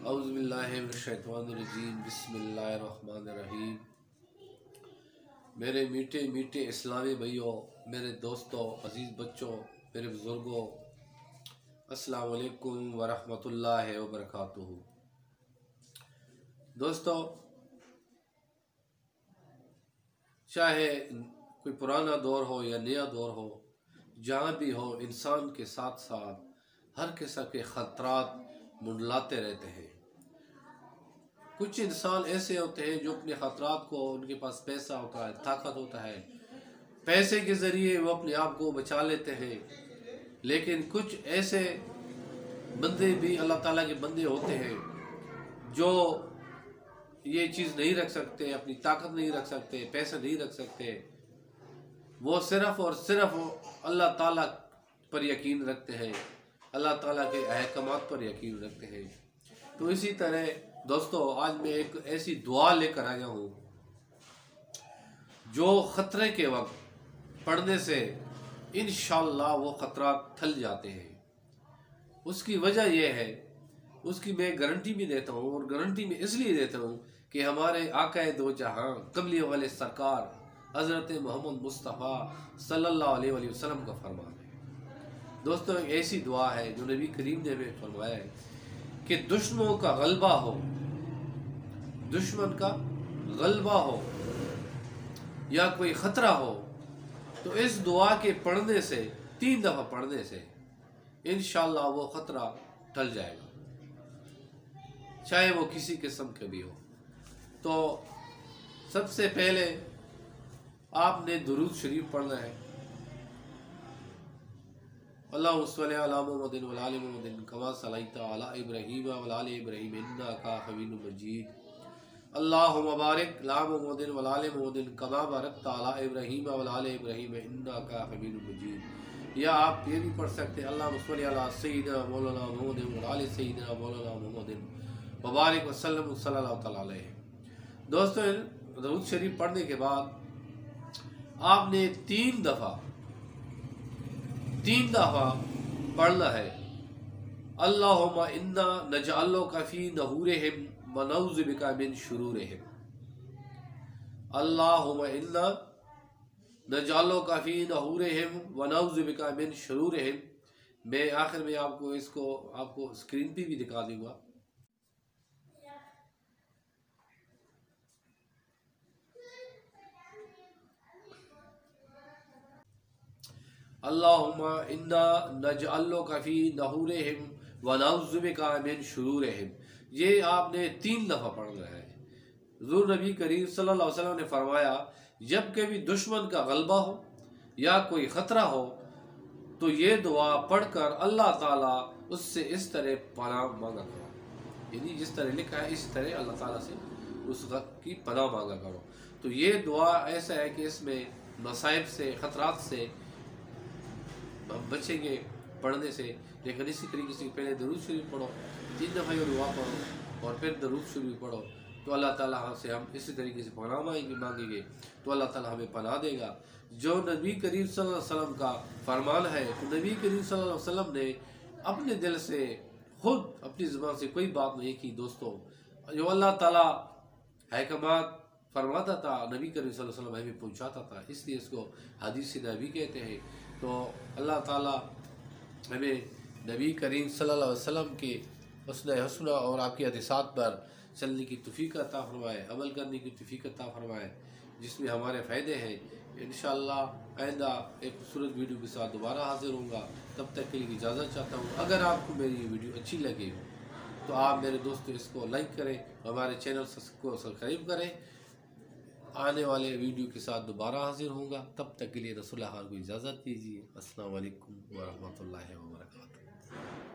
औज़ु बिल्लाहि मिनश्शैतानिर्रजीम बिस्मिल्लाहिर्रहमानिर्रहीम। मेरे मीठे मीठे इस्लामी भाइयों, मेरे दोस्तों, अजीज़ बच्चों, मेरे बुज़ुर्गों, अस्सलामु अलैकुम वरहमतुल्लाहि वबरकातुहू। दोस्तों, चाहे कोई पुराना दौर हो या नया दौर हो, जहाँ भी हो, इंसान के साथ साथ हर किस्म के ख़तरात मंडलाते रहते हैं। कुछ इंसान ऐसे होते हैं जो अपने ख़तरात को, उनके पास पैसा होता है, ताकत होता है, पैसे के ज़रिए वो अपने आप को बचा लेते हैं। लेकिन कुछ ऐसे बंदे भी अल्लाह ताला के बंदे होते हैं जो ये चीज़ नहीं रख सकते, अपनी ताकत नहीं रख सकते, पैसे नहीं रख सकते। वो सिर्फ़ और सिर्फ अल्लाह ताला पर यकीन रखते हैं, अल्लाह ताला के अहकामात पर यकीन रखते हैं। तो इसी तरह दोस्तों, आज मैं एक ऐसी दुआ लेकर आया हूँ जो ख़तरे के वक्त पढ़ने से इंशाअल्लाह वो ख़तरा टल जाते हैं। उसकी वजह यह है, उसकी मैं गारंटी भी देता हूँ, और गारंटी में इसलिए देता हूँ कि हमारे आकाए दो जहां कमली वाले सरकार हज़रत मोहम्मद मुस्तफ़ा सल्लल्लाहु अलैहि वसल्लम का फरमान है। दोस्तों, एक ऐसी दुआ है जो नबी करीम ने हमें फरमाया है कि दुश्मनों का गलबा हो, दुश्मन का गलबा हो या कोई ख़तरा हो, तो इस दुआ के पढ़ने से 3 दफ़ा पढ़ने से इंशाअल्लाह वो ख़तरा टल जाएगा, चाहे वो किसी किस्म के भी हो। तो सबसे पहले आपने दुरूद शरीफ पढ़ना है। अल्लाहुम्मा सल्लि अला मुहम्मदिन व आलि मुहम्मदिन कमा सल्लैता अला इब्राहीम व आलि इब्राहीम इन्नका हमीदुम मजीद। अल्लाहुम्मा बारिक अला मुहम्मदिन व आलि मुहम्मदिन कमा बारकता अला इब्राहीम व आलि इब्राहीम इन्नका हमीदुम मजीद। या आप ये भी पढ़ सकते हैं, अल्लाहुम्मा सल्लि अला सय्यिदिना मौलाना मुहम्मदिन व आलि सय्यिदिना मौलाना मुहम्मदिन व बारिक व सल्लम सल्लल्लाहु तआला अलैहि। दोस्तों, दुरूद शरीफ पढ़ने के बाद आपने 3 दफ़ा पढ़ना है। अल्लाहुम्मा इन्ना नजअलुका फी नहूरिहिम व नऊज़ु बिका मिन शुरूरिहिम। अल्लाहुम्मा इन्ना नजअलुका फी नहूरिहिम व नऊज़ु बिका मिन शुरूरिहिम। मैं आखिर में आपको स्क्रीन पे भी दिखा दूंगा। अल्लाहुम्मा इन्ना नजअलुका फी नहूरिहिम व नऊज़ु बिका मिन शुरूरिहिम। ये आपने 3 दफ़ा पढ़ना है। हुज़ूर नबी करीम सल्लल्लाहु अलैहि वसल्लम ने फरमाया, जब कभी दुश्मन का गलबा हो या कोई ख़तरा हो तो ये दुआ पढ़कर अल्लाह ताला उससे इस तरह पनाह मांगा करो, यानी जिस तरह लिखा है इस तरह अल्लाह ताला से उस वक्त की पनाह मांगा करो। तो ये दुआ ऐसा है कि इसमें मसाइब से, ख़तरात से हम बचेंगे पढ़ने से। लेकिन इसी तरीके से पहले दरूद शरीफ पढ़ो, 3 दफ़ा ये दुआ पढ़ो और फिर दरूद शरीफ पढ़ो, तो अल्लाह ताला से हम इसी तरीके से पनाह मांगेंगे तो अल्लाह ताला हमें पनाह देगा। जो नबी करीम सल्लल्लाहु अलैहि वसल्लम का फरमान है, तो नबी करीम सल्लल्लाहु अलैहि वसल्लम ने अपने दिल से खुद अपनी ज़ुबान से कोई बात नहीं की। दोस्तों, जो अल्लाह ताला अहकामात फरमाता था, नबी करीम सल्लल्लाहु अलैहि वसल्लम हमें पहुँचाता था, इसलिए इसको हदीस नबी कहते हैं। तो अल्लाह ताला हमें नबी करीम सल्लल्लाहु अलैहि वसल्लम के हुस्न और आपकी हदीसात पर चलने की तौफीक अता फरमाए, अमल करने की तौफीक अता फरमाए, जिसमें हमारे फ़ायदे हैं। इंशाअल्लाह आइंदा एक खूबसूरत वीडियो के साथ दोबारा हाजिर होऊंगा। तब तक के लिए इजाज़त चाहता हूँ। अगर आपको मेरी ये वीडियो अच्छी लगी हो तो आप मेरे दोस्तों इसको लाइक करें, हमारे चैनल को सब्सक्राइब करें। आने वाले वीडियो के साथ दोबारा हाजिर होऊंगा। तब तक के लिए रसूल को इजाज़त दीजिए। अस्सलाम वालेकुम व रहमतुल्लाहि व बरकातुहू।